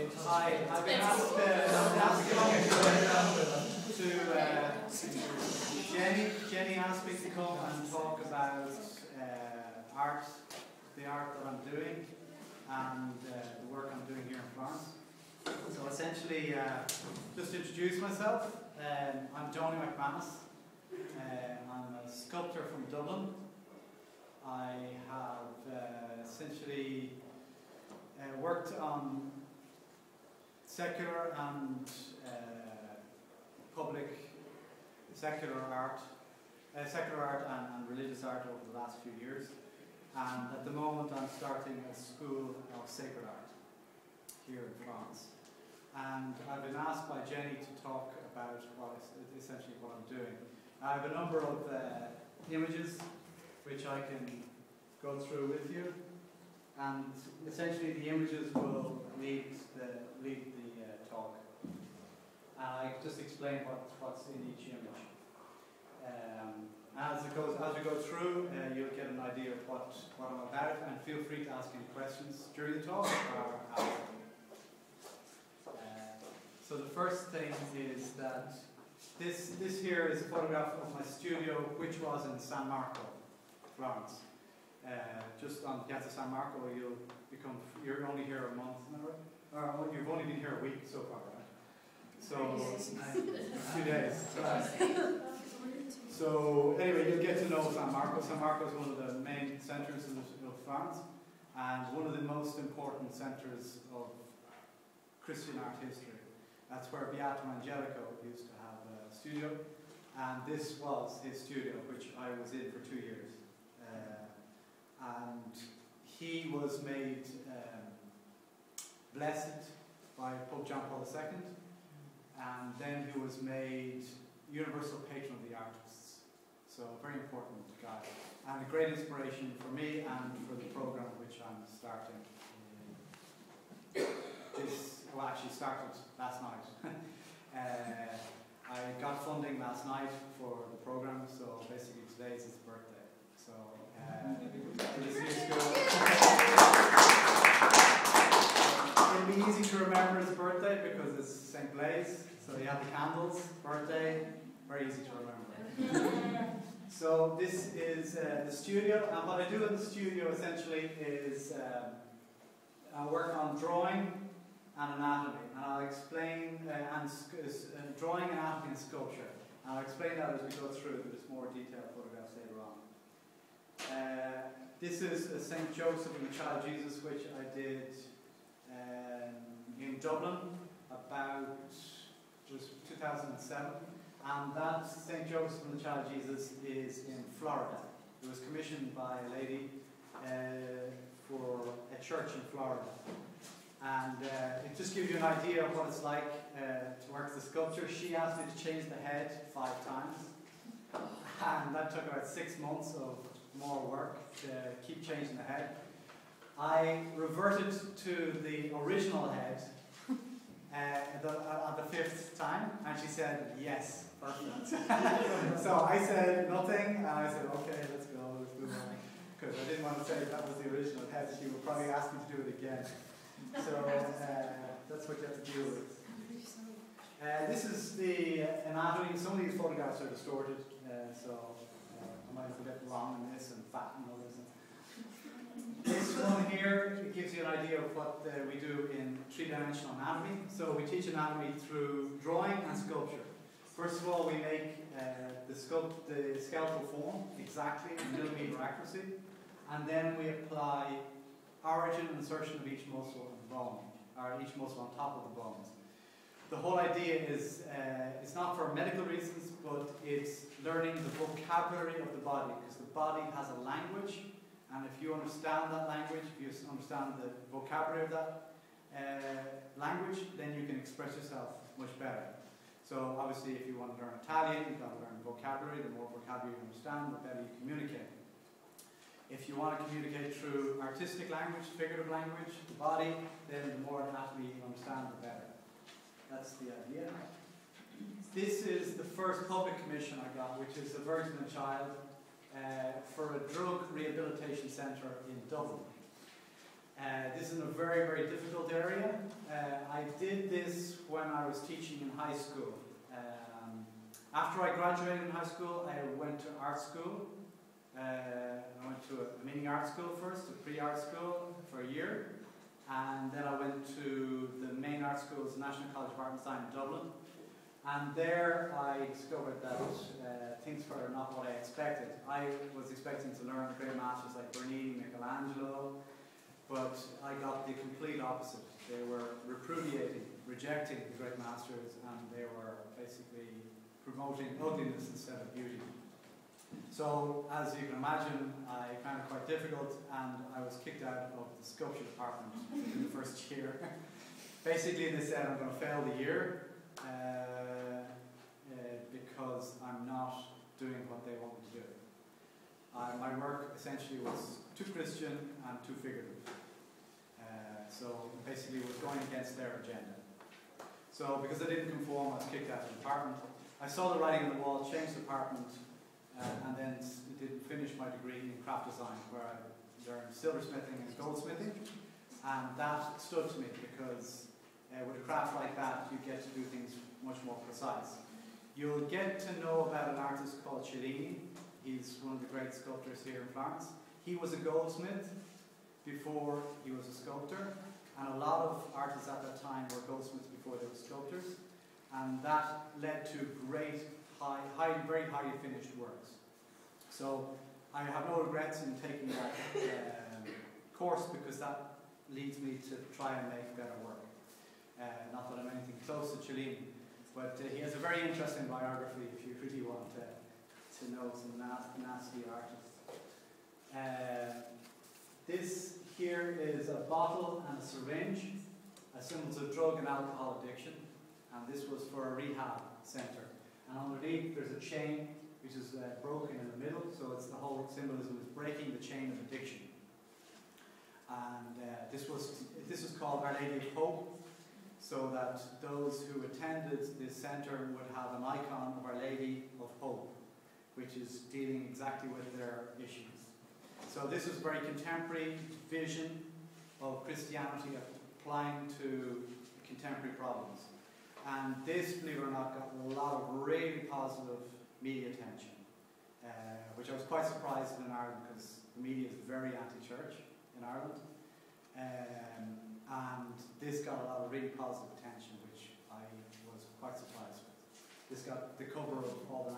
Hi, I've been asked to Jenny asked me to come and talk about art, the art that I'm doing, and the work I'm doing here in Florence. So essentially, just to introduce myself, I'm Dony Mac Manus. I'm a sculptor from Dublin. I have essentially worked on secular and secular art and religious art over the last few years. And at the moment I'm starting a school of sacred art here in France. And I've been asked by Jenny to talk about essentially what I'm doing. I have a number of images which I can go through with you, and essentially the images will lead the talk. And I just explain what's in each image. As we go through, you'll get an idea of what I'm about, and feel free to ask any questions during the talk or after. So the first thing is that this here is a photograph of my studio, which was in San Marco, Florence. Just on Piazza San Marco. You're only here a month, isn't that right? Or you've only been here a week so far, right? So 2 days. Right. So anyway, you'll get to know San Marco. San Marco is one of the main centres of France, and one of the most important centres of Christian art history. That's where Beato Angelico used to have a studio, and this was his studio, which I was in for 2 years. And he was made blessed by Pope John Paul II, and then he was made universal patron of the artists. So a very important guy, and a great inspiration for me and for the program which I'm starting. Actually started last night. I got funding last night for the program, so basically today's his birthday. So this year's school. It'll be easy to remember his birthday because it's St. Blaise, so you have the candles, birthday, very easy to remember. So this is the studio, and what I do in the studio essentially is I work on drawing and anatomy, and I'll explain drawing, anatomy, and sculpture. And I'll explain that as we go through. There's more detailed photographs later on. This is St. Joseph and the Child Jesus, which I did in Dublin about 2007, and that St. Joseph and the Child Jesus is in Florida. It was commissioned by a lady for a church in Florida. And it just gives you an idea of what it's like to work with the sculpture. She asked me to change the head 5 times, and that took about 6 months of more work to keep changing the head. I reverted to the original head at the 5th time, and she said, yes, perfect. So I said nothing, and I said, okay, let's go, let's move on. Because I didn't want to say that was the original head. She would probably ask me to do it again. So that's what you have to deal with. This is the anatomy. Some of these photographs are distorted, so I might have a bit long in this and fat and others. This one here, it gives you an idea of what we do in 3-dimensional anatomy. So we teach anatomy through drawing and sculpture. First of all, we make the skeletal form exactly in millimeter accuracy, and then we apply origin and insertion of each muscle and bone, or each muscle on top of the bones. The whole idea is, it's not for medical reasons, but it's learning the vocabulary of the body, because the body has a language, and if you understand that language, if you understand the vocabulary of that language, then you can express yourself much better. So obviously if you want to learn Italian, you've got to learn vocabulary. The more vocabulary you understand, the better you communicate. If you want to communicate through artistic language, figurative language, the body, then the more anatomy you understand, the better. That's the idea. This is the first public commission I got, which is a Virgin and Child for a drug rehabilitation centre in Dublin. This is in a very, very difficult area. I did this when I was teaching in high school. After I graduated in high school, I went to art school. I went to a mini art school first, a pre-art school for a year. And then I went to the main art schools, National College of Art and Design in Dublin. And there I discovered that things were not what I expected. I was expecting to learn great masters like Bernini, Michelangelo, but I got the complete opposite. They were repudiating, rejecting the great masters, and they were basically promoting ugliness instead of beauty. So, as you can imagine, I found it quite difficult, and I was kicked out of the sculpture department in the first year. Basically, they said I'm going to fail the year because I'm not doing what they want me to do. My work essentially was too Christian and too figurative. So basically it was going against their agenda. So because I didn't conform, I was kicked out of the department. I saw the writing on the wall, changed the department, and then did finish my degree in craft design, where I learned silversmithing and goldsmithing. And that stood to me because with a craft like that, you get to do things much more precise. You'll get to know about an artist called Cellini. He's one of the great sculptors here in Florence. He was a goldsmith before he was a sculptor, and a lot of artists at that time were goldsmiths before they were sculptors, and that led to great, very highly finished works. So I have no regrets in taking that course, because that leads me to try and make better work. Not that I'm anything close to Cellini, but he has a very interesting biography if you really want to know some nasty artists. This here is a bottle and a syringe, as symbols of drug and alcohol addiction, and this was for a rehab center. And underneath there's a chain which is broken in the middle, so it's the whole symbolism is breaking the chain of addiction. And this was called Our Lady of Hope, so that those who attended this center would have an icon of Our Lady of Hope, which is dealing exactly with their issues. So this was a very contemporary vision of Christianity applying to contemporary problems. And this, believe it or not, got a lot of really positive media attention, which I was quite surprised in Ireland, because the media is very anti-church in Ireland. And this got a lot of really positive attention, which I was quite surprised with. This got the cover of all the